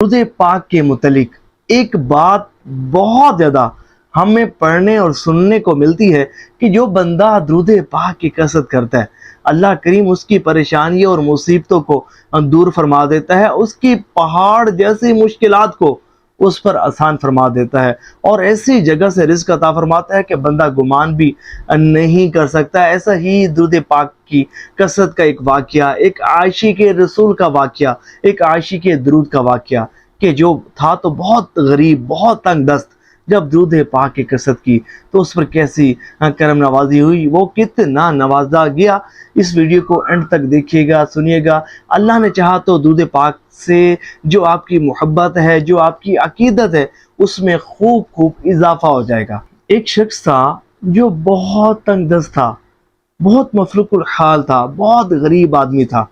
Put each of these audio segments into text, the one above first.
درود پاک کے متعلق ایک بات بہت زیادہ ہمیں پڑھنے اور سننے کو ملتی ہے کہ جو بندہ درود پاک کی کثرت کرتا ہے اللہ کریم اس کی پریشانیوں اور مصیبتوں کو دور فرما دیتا ہے، اس کی پہاڑ جیسی مشکلات کو اس پر آسان فرما دیتا ہے اور ایسی جگہ سے رزق عطا فرماتا ہے کہ بندہ گمان بھی نہیں کر سکتا۔ ایسا ہی درود پاک کی کثرت کا ایک واقعہ، ایک عاشق رسول کا واقعہ، ایک عاشق درود کا واقعہ کہ جو تھا تو بہت غریب، بہت تنگ دست، جب درود پاک کی کثرت کی تو اس پر کیسی کرم نوازی ہوئی، وہ کتنا نوازا گیا۔ اس ویڈیو کو اینڈ تک دیکھیے گا، سنیے گا۔ اللہ نے چاہا تو درود پاک سے جو آپ کی محبت ہے، جو آپ کی عقیدت ہے، اس میں خوب اضافہ ہو جائے گا۔ ایک شخص تھا جو بہت تنگ دست تھا، بہت مفلوق الحال تھا، بہت غریب آدمی تھا۔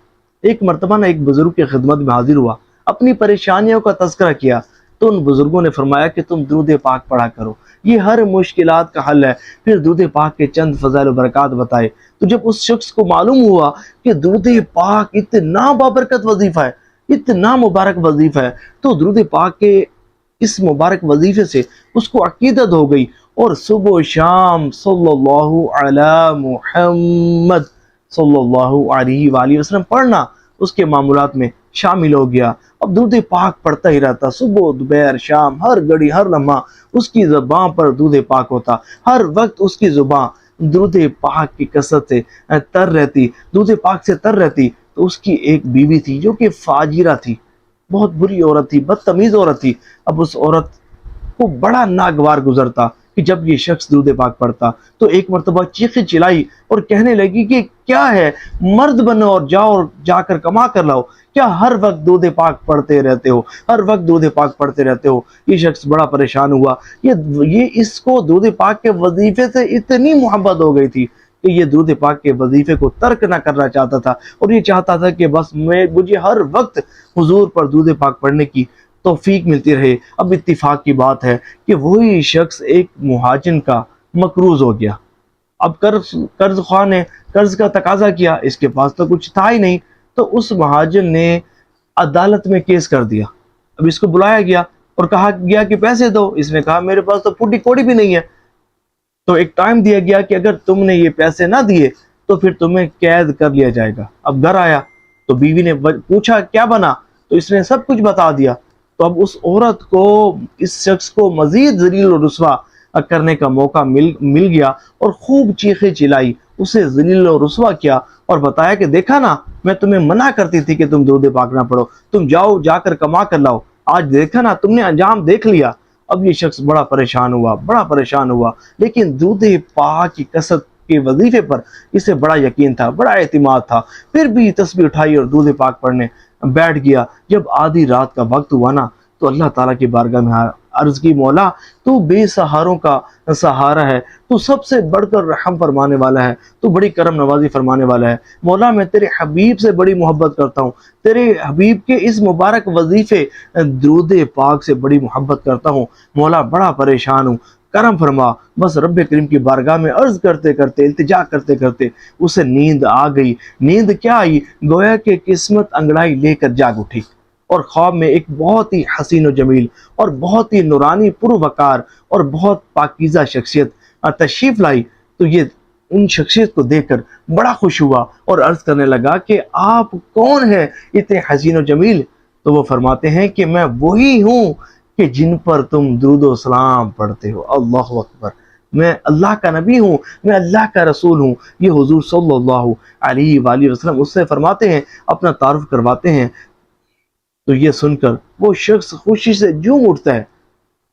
ایک مرتبہ ایک بزرگ کی خدمت میں حاضر ہوا، اپنی پریشانیوں کا تذکرہ کیا تو ان بزرگوں نے فرمایا کہ تم درود پاک پڑھا کرو، یہ ہر مشکلات کا حل ہے۔ پھر درود پاک کے چند فضائل و برکات بتائے تو جب اس شخص کو معلوم ہوا کہ درود پاک اتنا بابرکت وظیفہ ہے، اتنا مبارک وظیفہ ہے، تو درود پاک کے اس مبارک وظیفے سے اس کو عقیدت ہو گئی اور صبح و شام صلی اللہ علی محمد صلی اللہ علیہ وآلہ وسلم پڑھنا اس کے معمولات میں شامل ہو گیا۔ اب درود پاک پڑھتا ہی رہتا، صبح دوپہر شام، ہر گھڑی ہر لمحہ اس کی زبان پر درود پاک ہوتا، ہر وقت اس کی زبان درود پاک کی کثرت سے تر رہتی، درود پاک سے تر رہتی۔ تو اس کی ایک بیوی تھی جو کہ فاجرہ تھی، بہت بری عورت تھی، بدتمیز عورت تھی۔ اب اس عورت کو بڑا ناگوار گزرتا کہ جب یہ شخص درود پاک پڑھتا تو ایک مرتبہ چیخی چلائی اور کہنے لگی کہ کیا ہے، مرد بنو اور جاؤ اور جا کر کما کر لاؤ، کیا ہر وقت درود پاک پڑھتے رہتے ہو، ہر وقت درود پاک پڑھتے رہتے ہو۔ یہ شخص بڑا پریشان ہوا، یہ اس کو درود پاک کے وظیفے سے اتنی محبت ہو گئی تھی کہ یہ درود پاک کے وظیفے کو ترک نہ کرنا چاہتا تھا اور یہ چاہتا تھا کہ بس مجھے ہر وقت حضور پر درود پاک پڑھنے کی توفیق ملتی رہے۔ اب اتفاق کی بات ہے کہ وہی شخص ایک مہاجن کا مقروض ہو گیا۔ اب قرض خواہ نے قرض کا تقاضا کیا، اس کے پاس تو کچھ تھا ہی نہیں، تو اس مہاجن نے عدالت میں کیس کر دیا۔ اب اس کو بلایا گیا اور کہا گیا کہ پیسے دو، اس نے کہا میرے پاس تو پھوٹی کوڑی بھی نہیں ہے۔ تو ایک ٹائم دیا گیا کہ اگر تم نے یہ پیسے نہ دیے تو پھر تمہیں قید کر لیا جائے گا۔ اب گھر آیا تو بیوی نے پوچھا کیا بنا، تو اس نے سب کچھ بتا دیا۔ تو اب اس عورت کو، اس شخص کو مزید ذلیل و رسوا کرنے کا موقع مل گیا اور خوب چیخیں چلائی، اسے ذلیل و رسوا کیا اور بتایا کہ دیکھا نا، میں تمہیں منع کرتی تھی کہ تم درود پاک نہ پڑھو، تم جاؤ جا کر کما کر لاؤ، آج دیکھا نا، تم نے انجام دیکھ لیا۔ اب یہ شخص بڑا پریشان ہوا، لیکن درود پاک کی کثرت کے وظیفے پر اسے بڑا یقین تھا، بڑا اعتماد تھا، پھر بھی تسبیح اٹھائی اور درود پاک پڑھنے بیٹھ گیا۔ جب آدھی رات کا وقت ہوا نا تو اللہ تعالیٰ کی بارگاہ میں عرض کی، مولا تو بے سہاروں کا سہارا ہے، تو سب سے بڑھ کر رحم فرمانے والا ہے، تو بڑی کرم نوازی فرمانے والا ہے۔ مولا میں تیرے حبیب سے بڑی محبت کرتا ہوں، تیرے حبیب کے اس مبارک وظیفے درود پاک سے بڑی محبت کرتا ہوں، مولا بڑا پریشان ہوں، کرم فرما۔ بس رب کریم کی بارگاہ میں عرض کرتے کرتے، التجا کرتے کرتے اسے نیند آ گئی۔ نیند کیا آئی، گویا کہ قسمت انگڑائی لے کر جاگ اٹھی اور خواب میں ایک بہت ہی حسین و جمیل اور بہت ہی نورانی پروقار اور بہت پاکیزہ شخصیت تشریف لائی۔ تو یہ ان شخصیت کو دیکھ کر بڑا خوش ہوا اور عرض کرنے لگا کہ آپ کون ہیں اتنے حسین و جمیل؟ تو وہ فرماتے ہیں کہ میں وہی ہوں کہ جن پر تم درود و سلام پڑھتے ہو۔ اللہ اکبر، میں اللہ کا نبی ہوں، میں اللہ کا رسول ہوں۔ یہ حضور صلی اللہ علیہ وآلہ وسلم اس سے فرماتے ہیں، اپنا تعارف کرواتے ہیں۔ تو یہ سن کر وہ شخص خوشی سے جھوم اٹھتا ہے،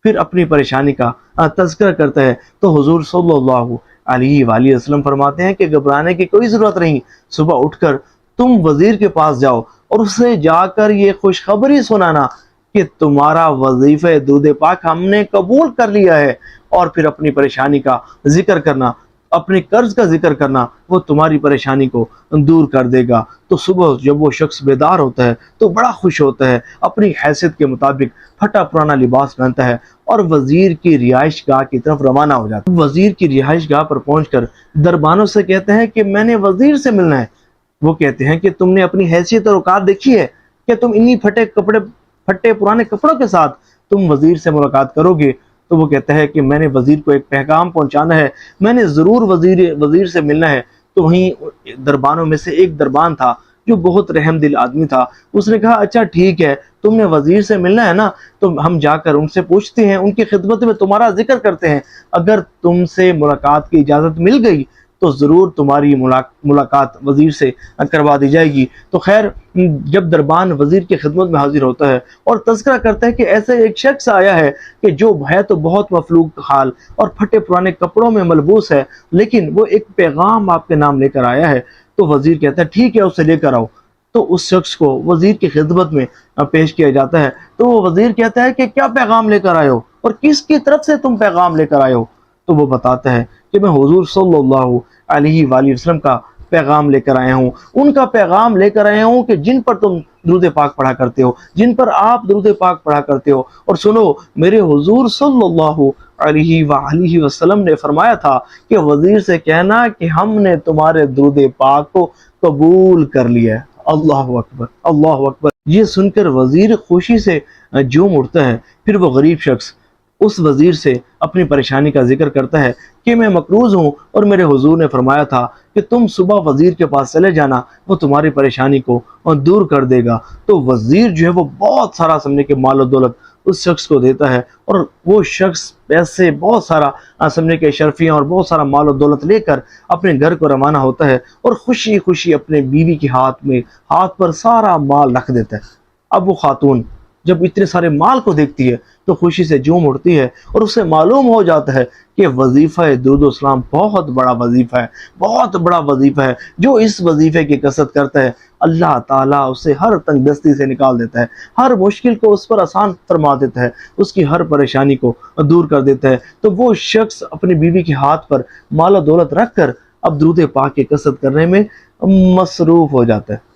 پھر اپنی پریشانی کا تذکرہ کرتا ہے تو حضور صلی اللہ علیہ وآلہ وسلم فرماتے ہیں کہ گھبرانے کی کوئی ضرورت نہیں، صبح اٹھ کر تم وزیر کے پاس جاؤ اور اسے جا کر یہ خوشخبری سنانا کہ تمہارا وظیفہ درود پاک ہم نے قبول کر لیا ہے، اور پھر اپنی پریشانی کا ذکر کرنا، اپنے قرض کا ذکر کرنا، وہ تمہاری پریشانی کو دور کر دے گا۔ تو صبح جب وہ شخص بیدار ہوتا ہے تو بڑا خوش ہوتا ہے، اپنی حیثیت کے مطابق پھٹا پرانا لباس پہنتا ہے اور وزیر کی رہائش گاہ کی طرف روانہ ہو جاتا ہے۔ وزیر کی رہائش گاہ پر پہنچ کر دربانوں سے کہتے ہیں کہ میں نے وزیر سے ملنا ہے۔ وہ کہتے ہیں کہ تم نے اپنی حیثیت اور اوقات دیکھی ہے کہ تم انہی پھٹے کپڑے پھٹے پرانے کپڑوں کے ساتھ تم وزیر سے ملاقات کرو گے؟ تو وہ کہتا ہے کہ میں نے وزیر کو ایک پیغام پہنچانا ہے، میں نے ضرور وزیر سے ملنا ہے۔ تو وہیں دربانوں میں سے ایک دربان تھا جو بہت رحم دل آدمی تھا، اس نے کہا اچھا ٹھیک ہے، تم نے وزیر سے ملنا ہے نا، تو ہم جا کر ان سے پوچھتے ہیں، ان کی خدمت میں تمہارا ذکر کرتے ہیں، اگر تم سے ملاقات کی اجازت مل گئی تو ضرور تمہاری ملاقات وزیر سے کروا دی جائے گی۔ تو خیر جب دربان وزیر کی خدمت میں حاضر ہوتا ہے اور تذکرہ کرتا ہے کہ ایسے ایک شخص آیا ہے کہ جو ہے تو بہت مفلوق حال اور پھٹے پرانے کپڑوں میں ملبوس ہے، لیکن وہ ایک پیغام آپ کے نام لے کر آیا ہے، تو وزیر کہتا ہے ٹھیک ہے اسے لے کر آؤ۔ تو اس شخص کو وزیر کی خدمت میں پیش کیا جاتا ہے، تو وہ وزیر کہتا ہے کہ کیا پیغام لے کر آئے ہو اور کس کی طرف سے تم پیغام لے کر آئے ہو؟ تو وہ بتاتا ہے کہ میں حضور صلی اللہ علیہ وآلہ وسلم کا پیغام لے کر آیا ہوں، ان کا پیغام لے کر آیا ہوں کہ جن پر تم درود پاک پڑھا کرتے ہو، جن پر آپ درود پاک پڑھا کرتے ہو۔ اور سنو، میرے حضور صلی اللہ علیہ وآلہ وسلم نے فرمایا تھا کہ وزیر سے کہنا کہ ہم نے تمہارے درود پاک کو قبول کر لیا ہے۔ اللہ اکبر، اللہ اکبر۔ یہ سن کر وزیر خوشی سے جھوم اٹھتا ہے۔ پھر وہ غریب شخص اس وزیر سے اپنی پریشانی کا ذکر کرتا ہے کہ میں مقروض ہوں اور میرے حضور نے فرمایا تھا کہ تم صبح وزیر کے پاس چلے جانا، وہ تمہاری پریشانی کو دور کر دے گا۔ تو وزیر جو ہے وہ بہت سارا سمجھے کہ مال و دولت اس شخص کو دیتا ہے، اور وہ شخص پیسے بہت سارا سمجھے کہ اشرفیاں اور بہت سارا مال و دولت لے کر اپنے گھر کو روانہ ہوتا ہے، اور خوشی خوشی اپنے بیوی کے ہاتھ پر سارا مال رکھ دیتا ہے۔ اب وہ خاتون جب اتنے سارے مال کو دیکھتی ہے تو خوشی سے جھوم اٹھتی ہے، اور اسے معلوم ہو جاتا ہے کہ وظیفہ درود و اسلام بہت بڑا وظیفہ ہے، بہت بڑا وظیفہ ہے۔ جو اس وظیفے کی کثرت کرتا ہے اللہ تعالیٰ اسے ہر تنگ دستی سے نکال دیتا ہے، ہر مشکل کو اس پر آسان فرما دیتا ہے، اس کی ہر پریشانی کو دور کر دیتا ہے۔ تو وہ شخص اپنی بیوی کے ہاتھ پر مال و دولت رکھ کر اب درود پاک کی کثرت کرنے میں مصروف ہو جاتا ہے۔